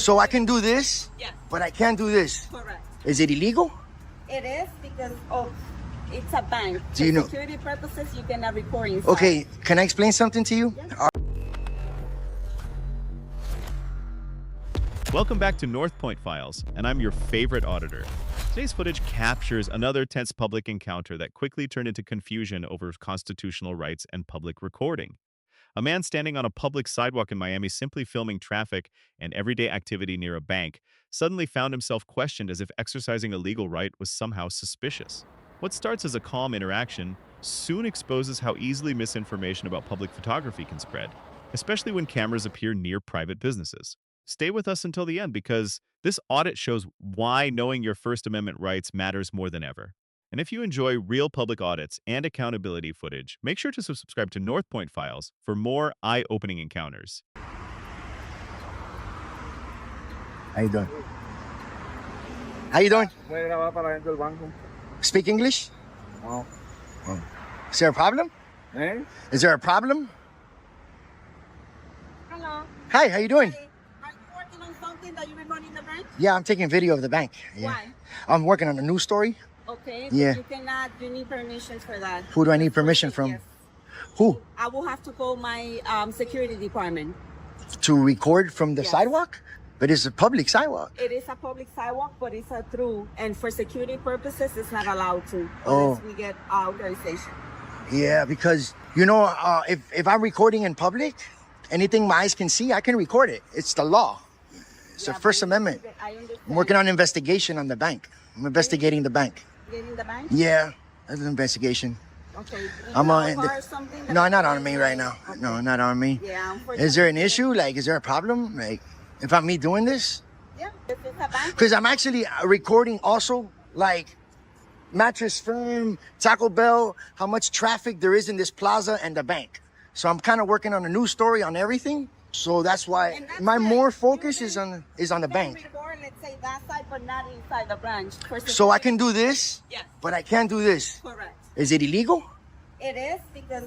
So I can do this, Yes, but I can't do this. correct. Is it illegal? It is because it's a bank. Do you know? For security purposes, you cannot record inside. Okay, can I explain something to you? Welcome back to North Point Files, and I'm your favorite auditor. Today's footage captures another tense public encounter that quickly turned into confusion over constitutional rights and public recording. A man standing on a public sidewalk in Miami simply filming traffic and everyday activity near a bank suddenly found himself questioned as if exercising a legal right was somehow suspicious. What starts as a calm interaction soon exposes how easily misinformation about public photography can spread, especially when cameras appear near private businesses. Stay with us until the end because this audit shows why knowing your First Amendment rights matters more than ever. And if you enjoy real public audits and accountability footage, make sure to subscribe to North Point Files for more eye-opening encounters. How you doing? How you doing? Puede grabar para dentro del banco. Speak English? No. Is there a problem? ¿Eh? Is there a problem? Hello. Hi, how you doing? Hey, are you working on something that you've been running the bank? Yeah, I'm taking video of the bank. Yeah. Why? I'm working on a news story. Okay. Yeah. You cannot. You need permission for that. Who do I need permission from? Yes. Who? I will have to call my security department. To record from the Yes. sidewalk? But it's a public sidewalk. It is a public sidewalk, but it's a through, and for security purposes, it's not allowed to Oh. unless we get authorization. Yeah, because, you know, if I'm recording in public, anything my eyes can see, I can record it. It's the law. It's the Yeah, First but Amendment. I understand. I'm working on investigation on the bank. I'm investigating the bank. Getting the bank. Yeah, that's an investigation. Okay. Do you I'm have on. a car or something that No, I not can on me use? right now. Okay. No, not on me. Yeah. Is there an unfortunately. issue? Like, is there a problem? Like, if I'm me doing this? Yeah. If it's a bank. Because I'm actually recording also, like, Mattress Firm, Taco Bell, how much traffic there is in this plaza and the bank. So I'm kind of working on a news story on everything. So that's why And that's my right. more focus You is on the can bank. record, let's say that side, but not inside the branch. For So I security- can do this, Yes. but I can't do this. Correct. Is it illegal? It is because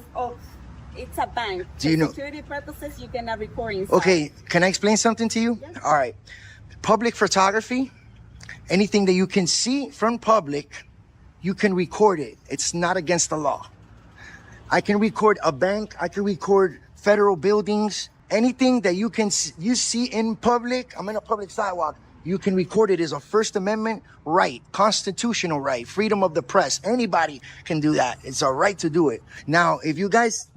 it's a bank. Do you For know- security purposes, you cannot record inside. Okay, can I explain something to you? Yeah. All right. Public photography, anything that you can see from public, you can record it. It's not against the law. I can record a bank, I can record federal buildings, anything that you see in public. I'm in a public sidewalk. You can record it as a First Amendment right, constitutional right, freedom of the press. Anybody can do that. It's a right to do it. Now, if you guys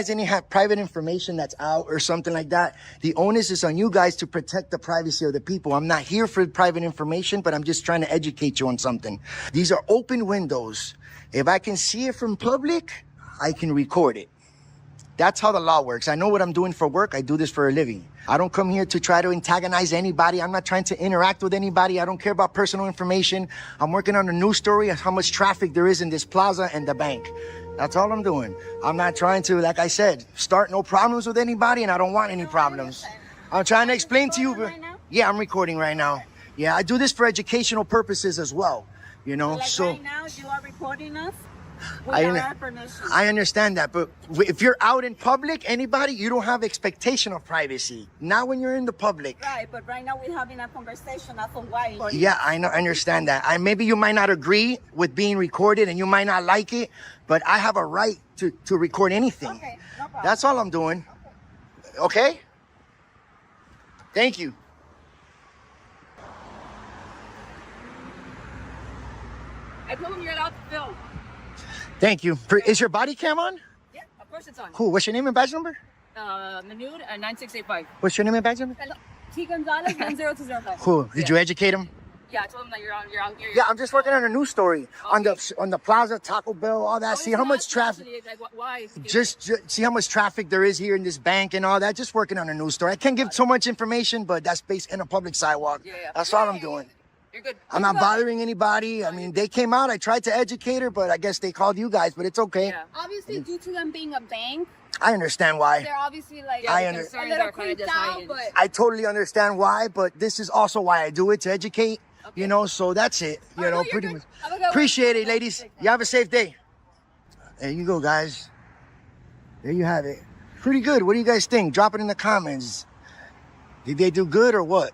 any have private information that's out or something like that, the onus is on you guys to protect the privacy of the people. I'm not here for private information, but I'm just trying to educate you on something. These are open windows. If I can see it from public, I can record it. That's how the law works. I know what I'm doing for work. I do this for a living. I don't come here to try to antagonize anybody. I'm not trying to interact with anybody. I don't care about personal information. I'm working on a news story of how much traffic there is in this plaza and the bank. That's all I'm doing. I'm not trying to, like I said, start no problems with anybody, and I don't want any problems. I'm trying to explain to you. Recording right now? Yeah, I'm recording right now. Yeah, I do this for educational purposes as well. You know, Like so right now, you are recording us I without under- our permission. I understand that, but if you're out in public, anybody, you don't have expectation of privacy. Not when you're in the public. Right, but right now we're having a conversation. That's why. Yeah, I know, I understand that. Maybe you might not agree with being recorded and you might not like it, but I have a right to record anything. Okay, no problem. That's all I'm doing. Okay? Thank you. I told him you're allowed to film. Thank you. Is your body cam on? Yeah, of course it's on. Cool. What's your name and badge number? Manud 9685. What's your name and badge number? Hello. T Gonzalez 10205. Cool. Did you educate him? Yeah, I told him that you're on. Yeah, I'm just working on a news story on the plaza, Taco Bell, all that. See how much traffic. Why? Just see how much traffic there is here in this bank and all that. Just working on a news story. I can't give so much information, but that's based in a public sidewalk. Yeah, yeah. That's all I'm doing. You're good. I'm not bothering anybody. I mean, they came out. I tried to educate her, but I guess they called you guys. But it's okay. Yeah. Obviously, due to them being a bank, I understand why. they're obviously like I the under- a concerns little are kind of creeped just out, heightened. but I totally understand why, but this is also why I do it, to educate. You know, so that's it. You know, you're pretty good. much. Have a good one. Appreciate it, ladies. You have a safe day. There you go, guys. There you have it. Pretty good. What do you guys think? Drop it in the comments. Did they do good or what?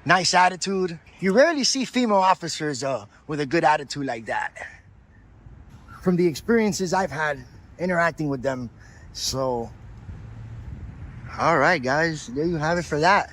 Nice attitude. You rarely see female officers with a good attitude like that. From the experiences I've had interacting with them. So, all right, guys, there you have it for that.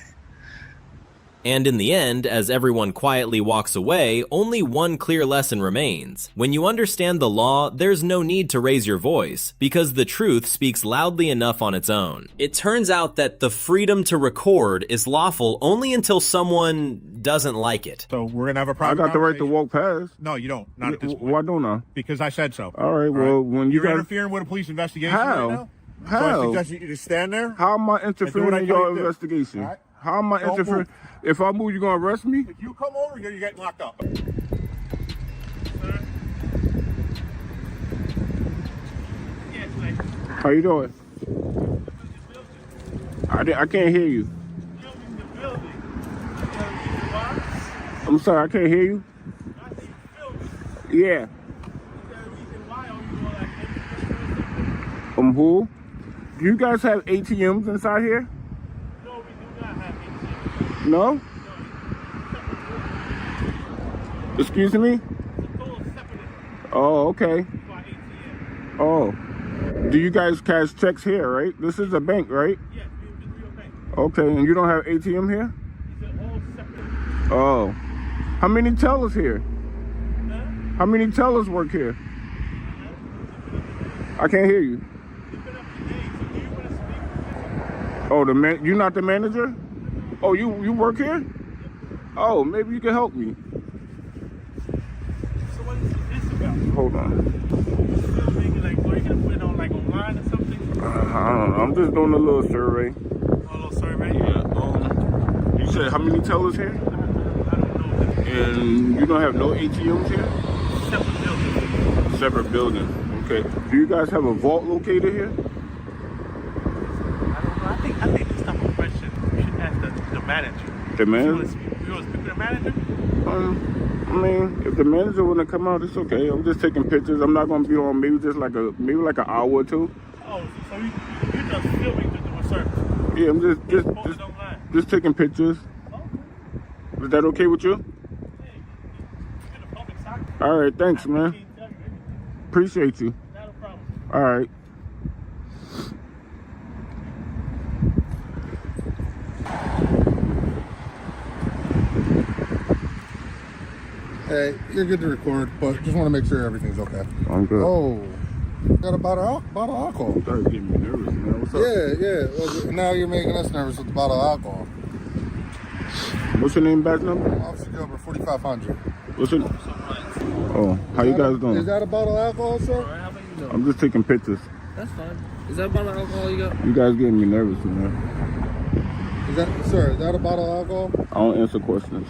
And in the end, as everyone quietly walks away, only one clear lesson remains. When you understand the law, there's no need to raise your voice, because the truth speaks loudly enough on its own. It turns out that the freedom to record is lawful only until someone doesn't like it. So we're gonna have a private I got the right to conversation. walk past. No, you don't. Not at this point. Why don't I? Because I said so. All right. Well, when you're you guys interfering with a police investigation How? right now. How? So I suggest you just stand there. How am I what interfering I in tell your you to do. investigation? All right? How am I Don't interfering? move. If I move, you gonna arrest me? If you come over here, you're getting locked up. How you doing? I can't hear you. I'm sorry, I can't hear you. Yeah. Who? Do you guys have ATMs inside here? No, we do not have ATMs. No? Excuse me? Oh, okay. Oh. Do you guys cash checks here, right? This is a bank, right? Yes, it's a real bank. Okay, and you don't have ATM here? These are all separate. Oh. How many tellers here? How many tellers work here? I can't hear you. Oh, you're not the manager? Oh, you work here? Oh, maybe you can help me. So what is this about? Hold on. Filming, like, are you gonna put it on like online or something? I don't know. I'm just doing a little survey. A little survey? Yeah. You said how many tellers here? I don't know. And you don't have no ATMs here? Separate buildings. Separate buildings. Okay. Do you guys have a vault locator here? I think this type of question you should ask the manager. The manager? You want to speak to the manager? I mean, if the manager wanna come out, it's okay. I'm just taking pictures. I'm not gonna be on maybe like an hour or two. Oh, so you're just filming to do a service? Yeah, I'm Post it online. just taking pictures. Okay. Is that okay with you? Hey, you're the public side. All right, thanks, I man. can't tell you anything. Appreciate you. Not a problem. All right. Hey, you're good to record, but just want to make sure everything's okay. I'm good. Oh, got a bottle of alcohol. You started getting me nervous, man. What's up? Yeah. Well, now you're making us nervous with the bottle of alcohol. What's your name, badge number? Officer Gilbert, 4500. What's your? Oh, how you guys doing? Is that a bottle of alcohol, sir? How about you? I'm just taking pictures. That's fine. Is that about alcohol you got? You guys getting me nervous, man. Is that a bottle of alcohol? I don't answer questions.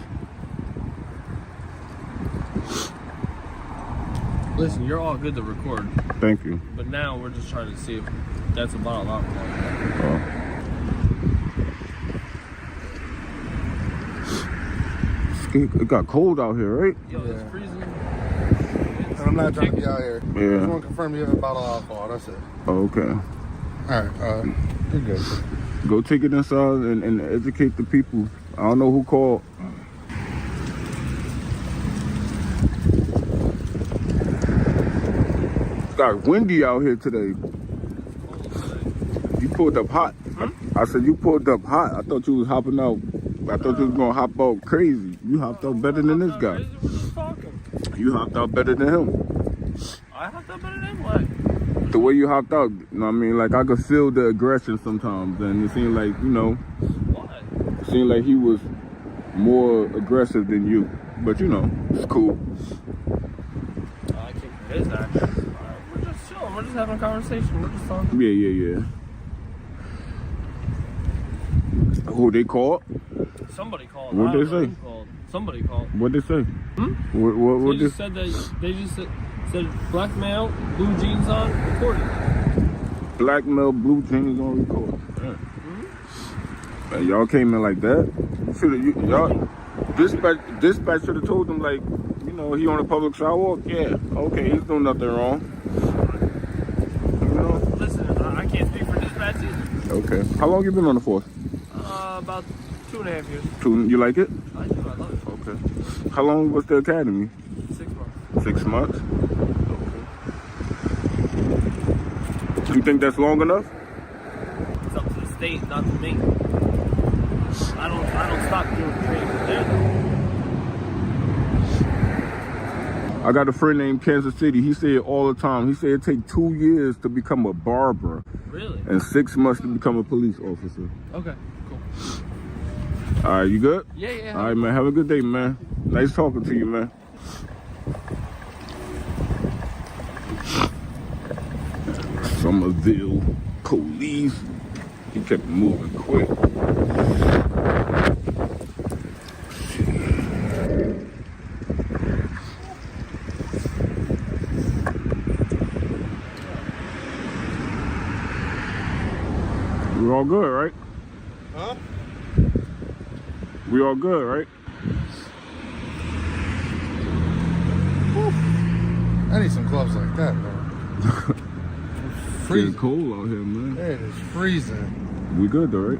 Listen, you're all good to record, Thank you. but now we're just trying to see if that's a bottle of alcohol. It got cold out here, right? Yo, it's freezing. And I'm not trying to be out here. Yeah. Just want to confirm you have a bottle of alcohol. That's it. Oh, okay. All right. You're good. Go take it inside and educate the people. I don't know who called. It's got windy out here today. You pulled up hot. I said you pulled up hot. I thought you was hopping out. I thought you was gonna hop out crazy. You hopped out better than this guy. We're just talking. You hopped out better than him. I hopped up better than what? The way you hopped out, you know what I mean? Like I could feel the aggression sometimes, and it seemed like, you know, What? it seemed like he was more aggressive than you. But you know, it's cool. I can't convince that. We're just chilling. We're just having a conversation. We're just talking. Yeah. Who they called? Somebody called. What'd I they don't know say? who called. Somebody called. What'd they say? They What just said that they just said black male, blue jeans on, recording. Blackmail, blue jeans on record. Man, y'all came in like that. Y'all dispatch should have told them, like, you know, he on a public sidewalk. Yeah, okay, he's doing nothing wrong. You know? Listen, I can't speak for dispatch either. Okay. How long you been on the force? About 2.5 years. You like it? I do. I love it. Okay. How long was the academy? 6 months. 6 months? Okay. You think that's long enough? It's up to the state, not to me. I don't stop doing training for that. I got a friend named Kansas City. He said all the time. He said it take 2 years to become a barber. Really? And 6 months to become a police officer. Okay, cool. All right, you good? Yeah. All right, man. Have a good day, man. Nice talking to you, man. Somerville police. He kept moving quick. We all good, right? Huh? We all good, right? I need some gloves like that, man. It's Freezing. getting cold out here, man. It is freezing. We good though, right?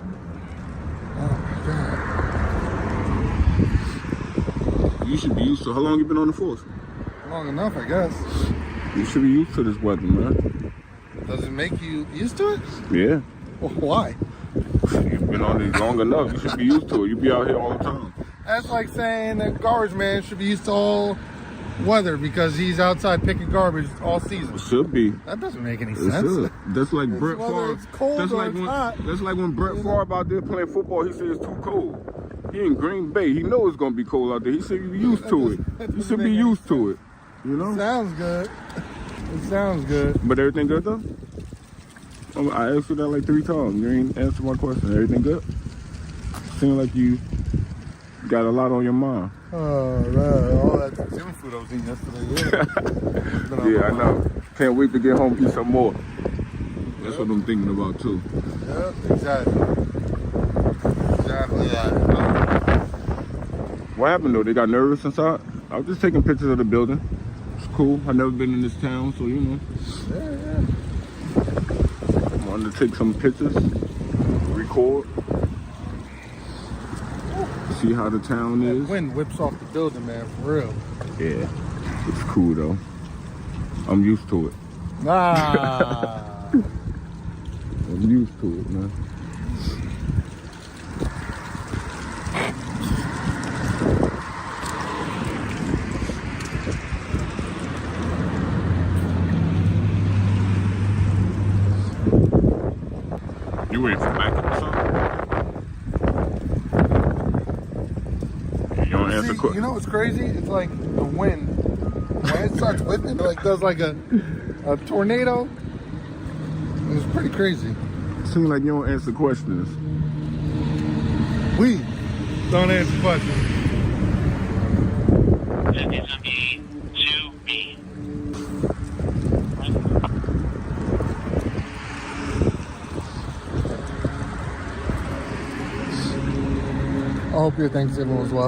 Oh my You should be used to. How long you been on the force? God. Long enough, I guess. You should be used to this weather, man. Does it make you used to it? Yeah. Well, why? You've been on these long enough. You should be used to it. You be out here all the time. That's like saying that garbage man should be used to all weather because he's outside picking garbage all season. It should be. That doesn't make any It sense. should. That's like It's Brett whether Favre. it's cold That's or like it's when. hot. That's like when Brett Favre out there playing football. He said it's too cold. He in Green Bay. He knows it's gonna be cold out there. He said you're used to it. You should be used to it. You know. Sounds good. It sounds good. But everything good though? Oh, I asked you that like 3 times. You ain't answered my question. Everything good? Seems like you got a lot on your mind. Oh, man. All that gym food I was eating yesterday. Yeah. Yeah, I know. Can't wait to get home and eat some more. That's what I'm thinking about too. Yep, exactly. Exactly that. What happened though? They got nervous inside? I was just taking pictures of the building. It's cool. I've never been in this town, so you know. Yeah. I wanted to take some pictures, record, see how the town That is. wind whips off the building, man, for real. Yeah, it's cool though. I'm used to it. Ah. I'm used to it, man. You waiting for backup or something? You don't answer See, quick. you know what's crazy? It's like the wind. When it starts whipping, it like does like a tornado. It's pretty crazy. Seems like you don't answer questions. We don't answer questions. I hope your Thanksgiving was well.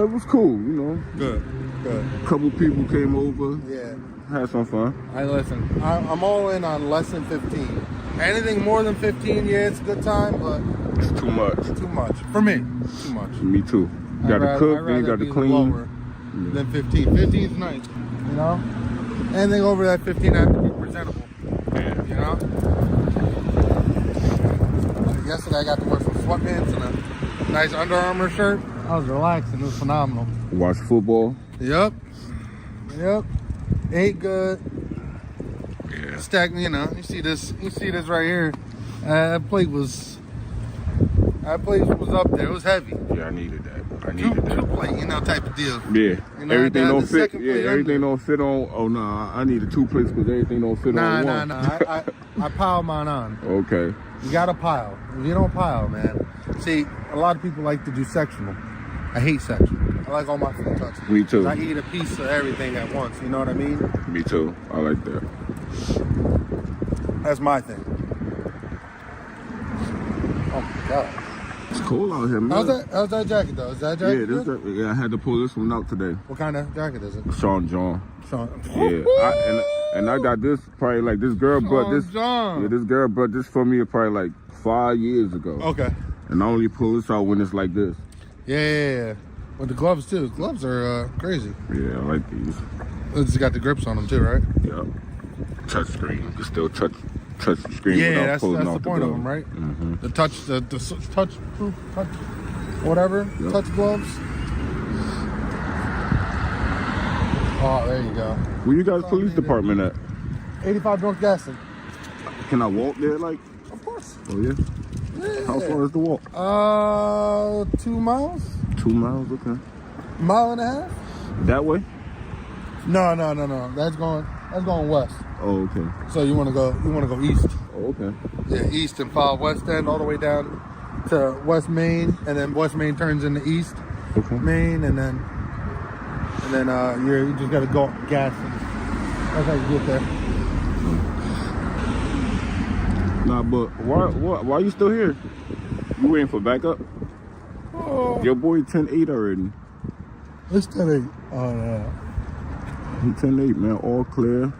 It was cool, you know. Good. Good. A couple people came over, Yeah. had some fun. I listen. I'm all in on less than 15. Anything more than 15, yeah, it's a good time, but It's too much. too much for me. Too much. Me too. You gotta cook, then you gotta clean. Lower than 15. 15 is nice, you know. Anything over that 15 has to be presentable, Yeah. you know. Yesterday I got to wear some sweatpants and a nice Under Armour shirt. I was relaxing. It was phenomenal. Watch football. Yep. Ate good. Yeah. Stack, you know, you see this right here. That plate was up there. It was heavy. Yeah, I needed that. Two plate, you know, type of deal. Yeah. You know, Everything I had don't the fit. second Yeah, plate everything under. don't fit on. Oh no, I needed 2 plates because everything don't fit on one. Nah. I pile mine on. Okay. You gotta pile. If you don't pile, man. See, a lot of people like to do sectional. I hate sectional. I like all my food touched. Me too. I eat a piece of everything at once. You know what I mean? Me too. I like that. That's my thing. Oh my god. It's cold out here, man. How's that jacket though? Is that jacket? Yeah, good? yeah. I had to pull this one out today. What kind of jacket is it? Sean John. Sean. Yeah. And I got this probably like this girl brought this. John. Yeah, this girl brought this for me probably like 5 years ago. Okay. And I only pull this out when it's like this. Yeah. With the gloves too. Gloves are crazy. Yeah, I like these. It's got the grips on them too, right? Yeah. Touch screen. You can still touch the screen Yeah, without that's pulling off the point of them, right? The touch whatever, touch gloves. Oh, there you go. Where you guys police department at? 85 North Gaston. Can I walk there, like? Of course. Oh, yeah? Yeah. How far is the walk? 2 miles? 2 miles, okay. Mile and a half? That way? No. That's going west. Oh, okay. So you want to go east. Oh, okay. Yeah, east and follow West End all the way down to West Main, and then West Main turns into East Main, and then you just gotta go up gas. That's how you get there. Nah, but why you still here? You waiting for backup? Oh, Your boy 10-8 already. it's 10-8. Oh no. He 10-8, man. All clear.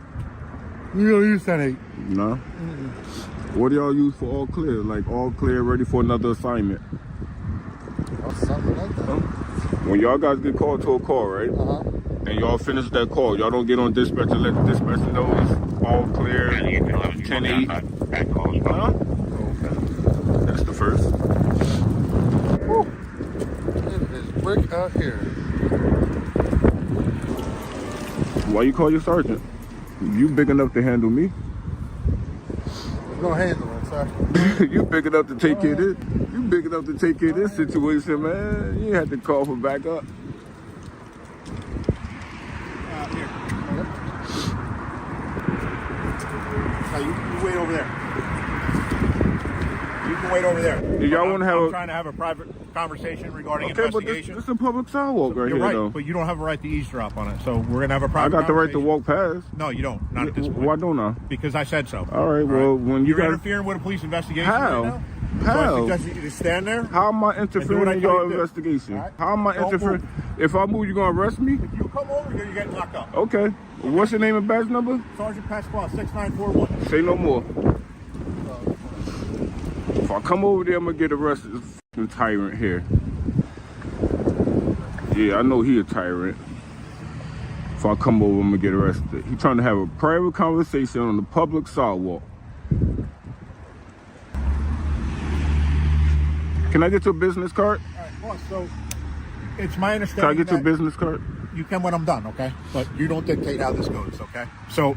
We don't use 10-8. Nah. What do y'all use for all clear? Like all clear, ready for another assignment? Or something like that. When y'all guys get called to a call, right? And y'all finish that call, y'all don't get on dispatch and let the dispatcher know it's all clear, 10-8. Huh? Okay. That's the first. Woo. It is brick out here. Why you call your sergeant? You big enough to handle me. There's no handling, sir. You big enough to take care of this. You big enough to take care of this situation, man. You ain't have to call for backup. You wait over there. You can wait over there. Do y'all want to have I'm trying to have a private conversation regarding investigation. But this is a public sidewalk right You're here, right, though. but you don't have a right to eavesdrop on it. So we're gonna have a I private. got the right to walk past. No, you don't. Not at this point. Why don't I? Because I said so. All right. Well, when you You're guys interfering with a police investigation How? right now. How? So I suggest you just stand there. How am I interfering in your investigation? Right? How am I Don't interfering? move. If I move, you gonna arrest me? If you come over here, you're getting locked up. Okay. What's your name and badge number? Sergeant Pasquale, 6941. Say no more. If I come over there, I'm gonna get arrested. This f***ing tyrant here. Yeah, I know he a tyrant. If I come over, I'm gonna get arrested. He trying to have a private conversation on the public sidewalk. Can I get your business card? All right, boss. So it's my understanding. Can I get your that business card? You can when I'm done, okay? But you don't dictate how this goes, okay? So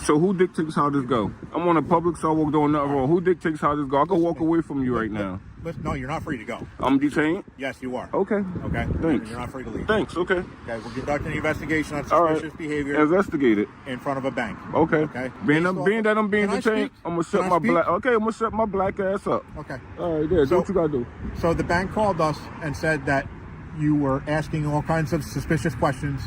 who dictates how this go? I'm on a public sidewalk doing nothing wrong. Who dictates how this go? I can walk away from you right now. No, you're not free to go. I'm detained? Yes, you are. Okay. Okay. Thanks. You're not free to leave. Thanks, okay. Okay, we're conducting an investigation on All suspicious right. behavior Investigate it. in front of a bank. Okay. Okay. Being that I'm being Can I detained, speak? I'm gonna Can shut I my speak? black. Okay, I'm gonna shut my black ass up. Okay. All right, there. Do what you gotta do. So the bank called us and said that you were asking all kinds of suspicious questions,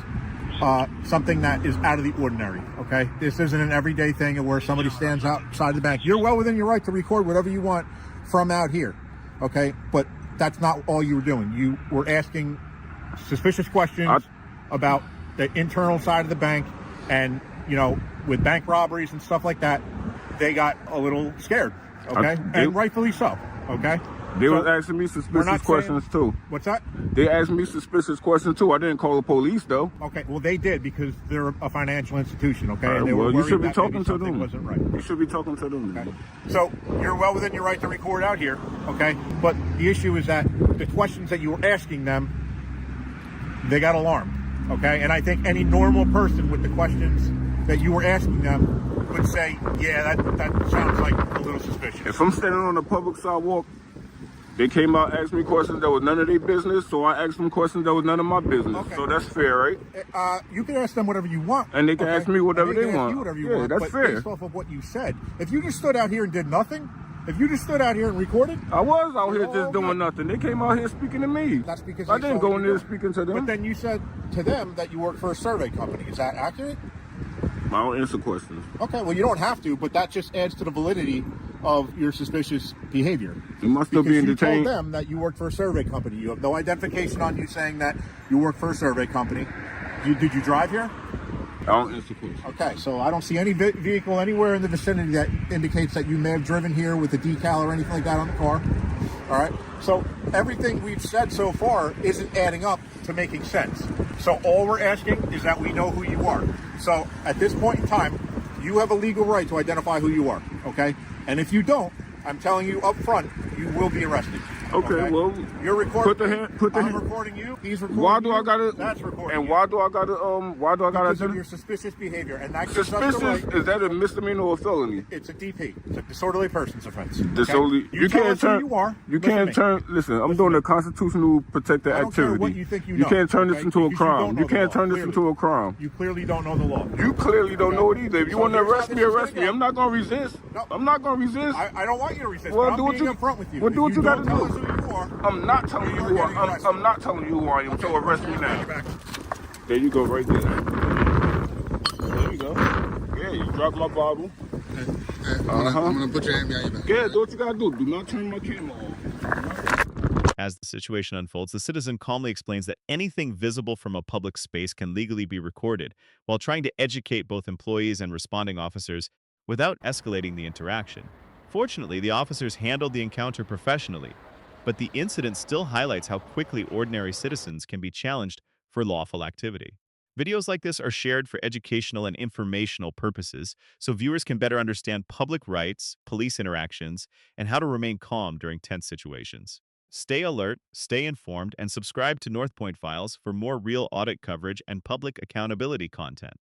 something that is out of the ordinary, okay? This isn't an everyday thing where somebody stands outside the bank. You're well within your right to record whatever you want from out here, okay? But that's not all you were doing. You were asking suspicious questions about the internal side of the bank, and, you know, with bank robberies and stuff like that, they got a little scared, okay? And rightfully so, okay? They was asking me suspicious questions too. What's that? They asked me suspicious questions too. I didn't call the police though. Okay, well they did because they're a financial institution. Okay, Right, and they well, were you worried should be that talking maybe to something them. wasn't right. You should be talking to them. Okay. So you're well within your right to record out here. Okay, but the issue is that the questions that you were asking them, they got alarmed. Okay, and I think any normal person with the questions that you were asking them would say, yeah, that sounds like a little suspicious. If I'm standing on a public sidewalk, they came out, asked me questions that was none of their business, so I asked them questions that was none of my business. Okay. So that's fair, right? You can ask them whatever you want. And they can ask me whatever they can want. Ask you whatever you Yeah, want, that's but fair. based off of what you said. If you just stood out here and did nothing, if you just stood out here and recorded, I was out here just doing nothing. They came out here speaking to me. That's because I didn't go in there speaking to them. But then you said to them that you work for a survey company. Is that accurate? I don't answer questions. Okay, well you don't have to, but that just adds to the validity of your suspicious behavior. Am I still being detained? You told them that you work for a survey company. You have no identification on you saying that you work for a survey company. Did you drive here? I don't answer questions. Okay, so I don't see any vehicle anywhere in the vicinity that indicates that you may have driven here with a decal or anything like that on the car. All right. So everything we've said so far isn't adding up to making sense. So all we're asking is that we know who you are. So at this point in time, you have a legal right to identify who you are. Okay. And if you don't, I'm telling you up front, you will be arrested. Okay, well, you're recording. put the I'm hand. recording you. He's recording. Why do you. I gotta? That's recording. And you. why do I gotta? Because of your suspicious behavior, and that gives us the Suspicious? right. Is that a misdemeanor or a felony? It's a DP. It's a disorderly persons offense. Disorderly. You tell us who you are. You Listen to can't me. turn. Listen, I'm doing a constitutional protected I don't care activity. what you think you You know, can't turn this okay? into a Because you crime. don't know You the can't law, turn this clearly. into a crime. You clearly don't know the law. You clearly don't know it either. If you So want to here's how arrest this me, is arrest gonna me. go. I'm not gonna resist. No. I'm not gonna resist. I don't want you to resist. Well, but do I'm what being you. upfront with you. Well, do what If you don't gotta tell us do. who you are, I'm not telling you you're who I getting am. arrested. I'm not telling you who I am. So arrest me now. There you go, right there. There you go. Yeah, you dropped my Bible. I'm gonna put your hand behind your back. Yeah, do what you gotta do. Do not turn my camera on. As the situation unfolds, the citizen calmly explains that anything visible from a public space can legally be recorded, while trying to educate both employees and responding officers without escalating the interaction. Fortunately, the officers handled the encounter professionally, but the incident still highlights how quickly ordinary citizens can be challenged for lawful activity. Videos like this are shared for educational and informational purposes, so viewers can better understand public rights, police interactions, and how to remain calm during tense situations. Stay alert, stay informed, and subscribe to North Point Files for more real audit coverage and public accountability content.